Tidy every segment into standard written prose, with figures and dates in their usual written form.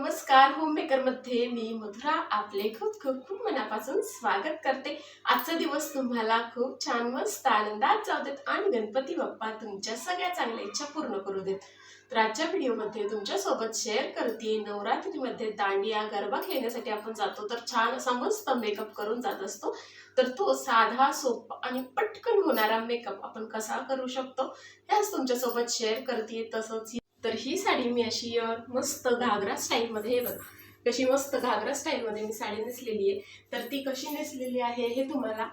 नमस्कार, होममेकरमध्ये मी मधुरा आपले खूप खूप खूप मनापासून स्वागत करते। आजचा दिवस तुम्हाला खूप छान मस्त आनंदात जाऊ देत आणि गणपती बाप्पा तुमच्या सगळ्या चांगल्या इच्छा पूर्ण करू देत। तर आजच्या व्हिडिओमध्ये तुमच्या सोबत शेअर करते नवरात्रीमध्ये दांडिया गरबा खेळण्यासाठी आपण जातो तर छान असा मस्त मेकअप करून जात असतो। तर तो साधा सोपा आणि पटकन होणारा मेकअप आपण कसा करू शकतो हे आज तुमच्या सोबत शेअर करते। तसंच तर ही साडी मी अशी मस्त घागरा स्टाईल मध्ये बघा कशी मस्त घागरा स्टाईल मध्ये मी साडी नेसलेली आहे। तर ती कशी नेसलेली आहे हे तुम्हाला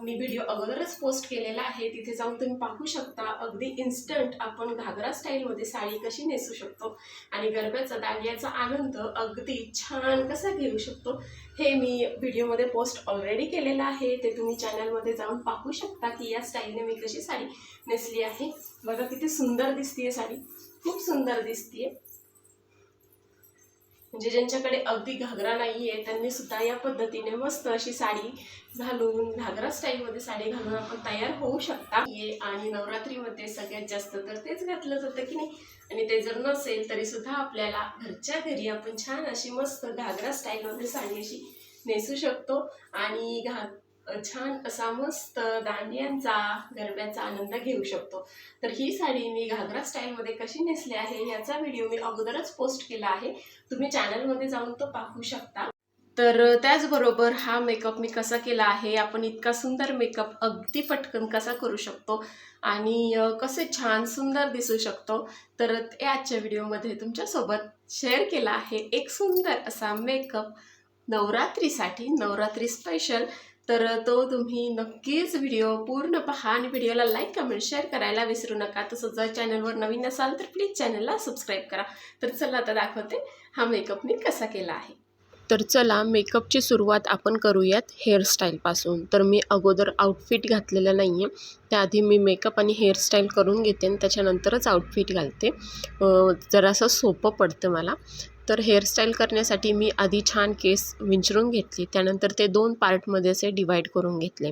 मी व्हिडिओ अगोदरच पोस्ट केलेला आहे, तिथे जाऊन तुम्ही पाहू शकता। अगदी इन्स्टंट आपण घागरा स्टाईल मध्ये साडी कशी नेसू शकतो आणि गरब्याचा दांडियाचा आनंद अगदी छान कसा घेऊ शकतो हे मी व्हिडिओ मध्ये पोस्ट ऑलरेडी केलेला आहे। ते तुम्ही चॅनल मध्ये जाऊन पाहू शकता की या स्टाईलने मी कशी साडी नेसली आहे। बघा किती सुंदर दिसतीये साडी, खूप सुंदर दिसतीये। म्हणजे ज्यांच्याकडे अगदी घागरा नाहीये त्यांनी सुद्धा या पद्धतीने मस्त अशी साडी घालून घागरा स्टाईल मध्ये साडी घालून आपण तयार होऊ शकता। आणि नवरात्रीमध्ये सगळ्यात जास्त तर तेच घातलं जातं की नाही, आणि ते जर नसेल तरी सुद्धा आपल्याला घरच्या घरी आपण छान अशी मस्त घागरा स्टाईल मध्ये साडी अशी नेसू शकतो आणि छान असा मस्त दांडियांचा गरब्याचा आनंद घेऊ शकतो। तर ही साडी मी घागरा स्टाईल मध्ये कशी नेसली आहे याचा व्हिडिओ मी अगोदरच पोस्ट केला आहे, तुम्ही चॅनल मध्ये जाऊन तो पाहू शकता। तर त्याचबरोबर हा मेकअप मी कसा केला आहे, आपण इतका सुंदर मेकअप अगदी पटकन कसा करू शकतो आणि कसे छान सुंदर दिसू शकतो, तर आजच्या व्हिडिओमध्ये तुमच्यासोबत शेअर केला आहे एक सुंदर असा मेकअप नवरात्रीसाठी, नवरात्री स्पेशल। तर तो तुम्ही नक्कीच व्हिडिओ पूर्ण पहा आणि व्हिडिओला लाईक कमेंट शेअर करायला विसरू नका। तसंच जर चॅनलवर नवीन असाल तर प्लीज चॅनलला सबस्क्राईब करा। तर चला आता दाखवते हा मेकअप मी कसा केला आहे। तर चला मेकअपची सुरुवात आपण करूयात हेअरस्टाईलपासून। तर मी अगोदर आउटफिट घातलेलं नाही आहे, त्याआधी मी मेकअप आणि हेअरस्टाईल करून घेते आणि त्याच्यानंतरच आउटफिट घालते, जरासं सोपं पडतं मला। तर हेअरस्टाईल करण्यासाठी मी आधी छान केस विंचरून घेतले, त्यानंतर ते 2 पार्टमध्ये असे डिवाईड करून घेतले।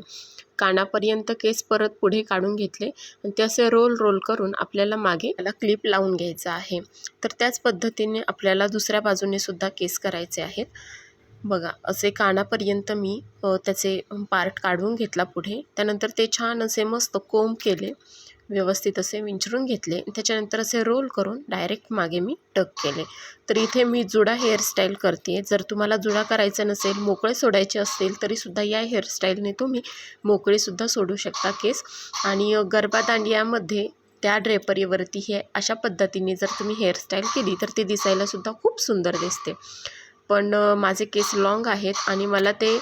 कानापर्यंत केस परत पुढे काढून घेतले आणि ते असे रोल करून आपल्याला मागे त्याला क्लिप लावून घ्यायचं आहे। तर त्याच पद्धतीने आपल्याला दुसऱ्या बाजूने सुद्धा केस करायचे आहेत। बघा असे कानापर्यंत मी त्याचे पार्ट काढून घेतला पुढे, त्यानंतर ते छान असे मस्त कोंब केले, व्यवस्थित असे विंचरून घेतले, त्याच्यानंतर असे रोल करून डायरेक्ट मागे मी टक केले। तर इथे मी जुडा हेअरस्टाईल करते। जर तुम्हाला जुडा करायचा नसेल, मोकळे सोडायचे असतील तरीसुद्धा या हेअरस्टाईलने तुम्ही मोकळेसुद्धा सोडू शकता केस। आणि गरबा दांडियामध्ये त्या ड्रेपरीवरती हे अशा पद्धतीने जर तुम्ही हेअरस्टाईल केली तर ती दिसायलासुद्धा खूप सुंदर दिसते। पण माझे केस लॉंग आहेत आणि मला ते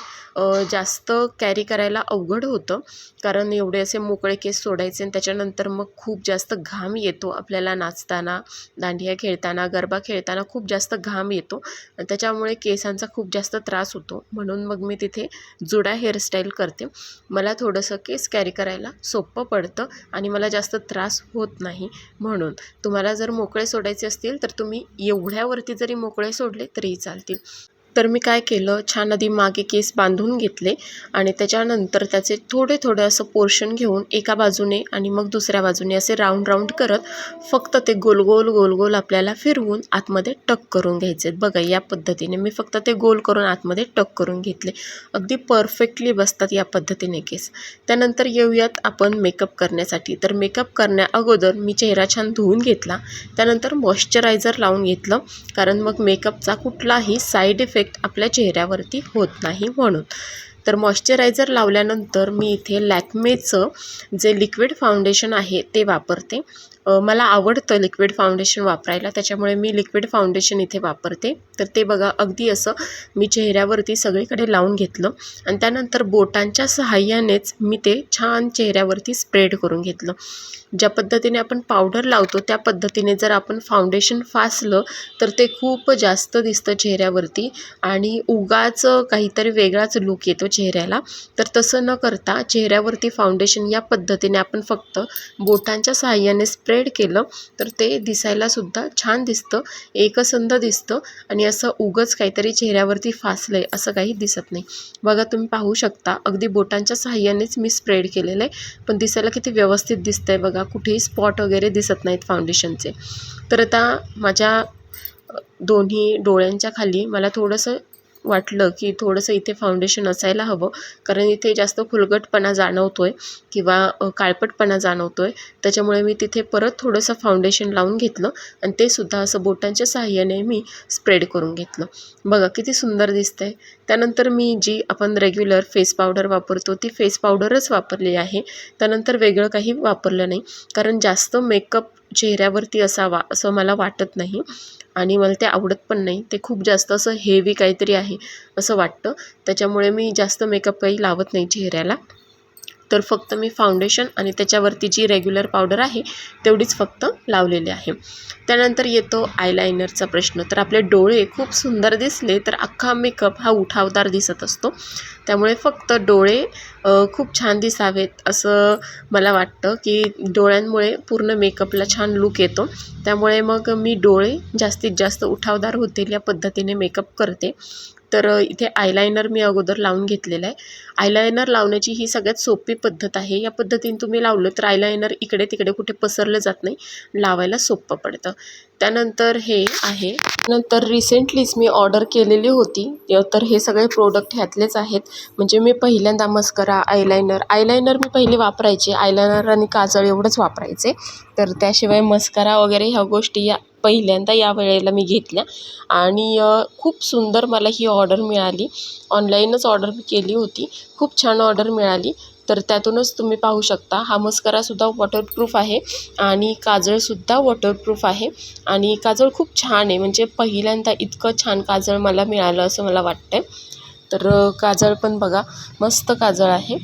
जास्त कॅरी करायला अवघड होतं, कारण एवढे असे मोकळे केस सोडायचे आणि त्याच्यानंतर मग खूप जास्त घाम येतो आपल्याला नाचताना, दांडिया खेळताना, गरबा खेळताना खूप जास्त घाम येतो, त्याच्यामुळे केसांचा खूप जास्त त्रास होतो। म्हणून मग मी तिथे जुडा हेअरस्टाईल करते। मला थोडंसं केस कॅरी करायला सोपं पडतं आणि मला जास्त त्रास होत नाही। म्हणून तुम्हाला जर मोकळे सोडायचे असतील तर तुम्ही एवढ्यावरती जरी मोकळे सोडले तरीही चालतील। तर मी काय केलं, छान आधी मागे केस बांधून घेतले आणि त्याच्यानंतर त्याचे थोडे असं पोर्शन घेऊन एका बाजूने आणि मग दुसऱ्या बाजूने असे राऊंड करत फक्त ते गोल आपल्याला फिरवून आतमध्ये टक करून घ्यायचे। बघा या पद्धतीने मी फक्त ते गोल करून आतमध्ये टक करून घेतले, अगदी परफेक्टली बसतात या पद्धतीने केस। त्यानंतर येऊयात आपण मेकअप करण्यासाठी। तर मेकअप करण्या अगोदर मी चेहरा छान धुवून घेतला, त्यानंतर मॉइश्चरायझर लावून घेतलं, कारण मग मेकअपचा कुठलाही साईड इफेक्ट आपल्या चेहऱ्यावरती होत नाही म्हणून। तर मॉइश्चरायझर लावल्यानंतर मी इथे लॅक्मेचं जे लिक्विड फाउंडेशन आहे ते वापरते। मला आवडतं लिक्विड फाउंडेशन वापरायला, त्याच्यामुळे मी लिक्विड फाउंडेशन इथे वापरते। तर ते बघा अगदी असं मी चेहऱ्यावरती सगळीकडे लावून घेतलं आणि त्यानंतर बोटांच्या सहाय्यानेच मी ते छान चेहऱ्यावरती स्प्रेड करून घेतलं। ज्या पद्धतीने आपण पावडर लावतो त्या पद्धतीने जर आपण फाउंडेशन फासलं तर ते खूप जास्त दिसतं चेहऱ्यावरती आणि उगाच काहीतरी वेगळाच लुक येतो चेहऱ्याला। तर तसं न करता चेहऱ्यावरती फाउंडेशन या पद्धतीने आपण फक्त बोटांच्या सहाय्याने स्प्रेड केलं तर ते दिसायलासुद्धा छान दिसतं, एकसंध दिसतं आणि असं उगाच काहीतरी चेहऱ्यावरती फासलंय असं काही दिसत नाही। बघा तुम्ही पाहू शकता अगदी बोटांच्या सहाय्यानेच मी स्प्रेड केलेलं आहे, पण दिसायला किती व्यवस्थित दिसतंय बघा, कुठेही स्पॉट वगैरे दिसत नाहीत फाउंडेशनचे। तर आता माझ्या दोन्ही डोळ्यांच्या खाली मला थोडंसं वाटलं की थोडंसं इथे फाउंडेशन असायला हवं, कारण इथे जास्त फुलगटपणा जाणवतो आहे किंवा काळपटपणा जाणवतो आहे. त्याच्यामुळे मी तिथे परत थोडंसं फाउंडेशन लावून घेतलं आणि ते सुद्धा असं बोटांच्या साहाय्याने मी स्प्रेड करून घेतलं. बघा किती सुंदर दिसतं आहे. त्यानंतर मी जी आपण रेग्युलर फेस पावडर वापरतो ती फेस पावडरच वापरली आहे. त्यानंतर वेगळं काही वापरलं नाही, कारण जास्त मेकअप चेहऱ्यावरती असावा असं मला वाटत नाही आणि मला ते आवडत पण नाही. ते खूप जास्त असं हेवी काहीतरी आहे असं वाटतं. त्याच्यामुळे मी जास्त मेकअप काही लावत नाही चेहऱ्याला. तर फक्त मी फाउंडेशन आणि त्याच्यावरती जी रेग्युलर पावडर आहे तेवढीच फक्त लावलेली आहे. त्यानंतर येतो आयलायनरचा प्रश्न. तर आपले डोळे खूप सुंदर दिसले तर अख्खा मेकअप हा उठावदार दिसत असतो. त्यामुळे फक्त डोळे खूप छान दिसावेत असं मला वाटतं, की डोळ्यांमुळे पूर्ण मेकअपला छान लूक येतो. त्यामुळे मग मी डोळे जास्तीत जास्त उठावदार होतील या पद्धतीने मेकअप करते. तर इथे आयलायनर मी अगोदर लावून घेतलेलं आहे. आयलायनर लावण्याची ही सगळ्यात सोपी पद्धत आहे. या पद्धतीने तुम्ही लावलं तर आयलायनर इकडे तिकडे कुठे पसरलं जात नाही, लावायला सोपं पडतं. त्यानंतर हे आहे. नंतर रिसेंटलीच मी ऑर्डर केलेली होती. तर हे सगळे प्रोडक्ट ह्यातलेच आहेत. म्हणजे मी पहिल्यांदा मस्करा, आयलायनर मी पहिले वापरायचे. आयलायनर आणि काजळ एवढंच वापरायचे. तर त्याशिवाय मस्करा वगैरे ह्या गोष्टी पहिल्यांदा या वेळेला मी घेतल्या आणि खूप सुंदर मला ही ऑर्डर मिळाली. ऑनलाईनच ऑर्डर केली होती. खूप छान ऑर्डर मिळाली. तर त्यातूनच तुम्ही पाहू शकता हा मस्करासुद्धा वॉटरप्रूफ आहे आणि काजळसुद्धा वॉटरप्रूफ आहे आणि काजळ खूप छान आहे. म्हणजे पहिल्यांदा इतकं छान काजळ मला मिळालं असं मला वाटतं आहे. तर काजळ पण बघा मस्त काजळ आहे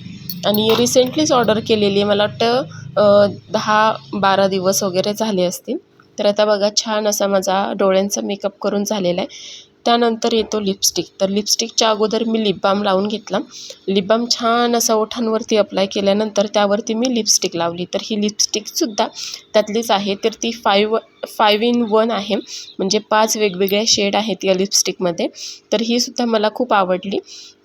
आणि रिसेंटलीच ऑर्डर केलेली आहे. मला वाटतं 10-12 दिवस वगैरे झाले असतील. तर आता बघा छान असा माझा डोळ्यांचा मेकअप करून झालेला आहे. त्यानंतर येतो लिपस्टिक. तर लिपस्टिकच्या अगोदर मी लिप बाम लावून घेतला. लिप बाम छान असा ओठांवरती अप्लाय केल्यानंतर त्यावरती मी लिपस्टिक लावली. तर ही लिपस्टिकसुद्धा त्यातलीच आहे. तर ती 5 in 1 आहे. म्हणजे 5 वेगवेगळे शेड आहेत या लिपस्टिकमध्ये. तर ही सुद्धा मला खूप आवडली.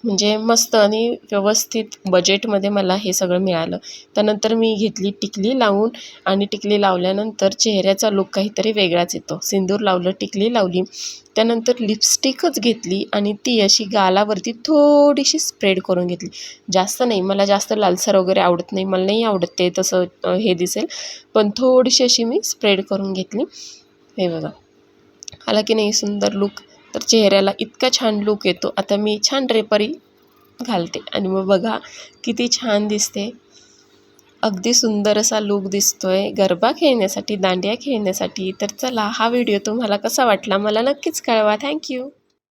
म्हणजे मस्त आणि व्यवस्थित बजेटमध्ये मला हे सगळं मिळालं. त्यानंतर मी घेतली टिकली लावून आणि टिकली लावल्यानंतर चेहऱ्याचा लूक काहीतरी वेगळाच येतो. सिंदूर लावलं, टिकली लावली, त्यानंतर लिपस्टिकच घेतली आणि ती अशी गालावरती थोडीशी स्प्रेड करून घेतली. जास्त नाही, मला जास्त लालसर वगैरे आवडत नाही. मला नाही आवडत ते तसं हे दिसेल, पण थोडीशी अशी मी स्प्रेड करून घेतली. हे बघा आला की नाही सुंदर लूक. तर चेहऱ्याला इतका छान लूक येतो. आता मी छान ड्रेपरी घालते आणि मग बघा किती छान दिसते. अगदी सुंदर असा लूक दिसतोय गरबा खेळण्यासाठी, दांडिया खेळण्यासाठी. तर चला हा व्हिडिओ तुम्हाला कसा वाटला मला नक्कीच कळवा. थँक्यू.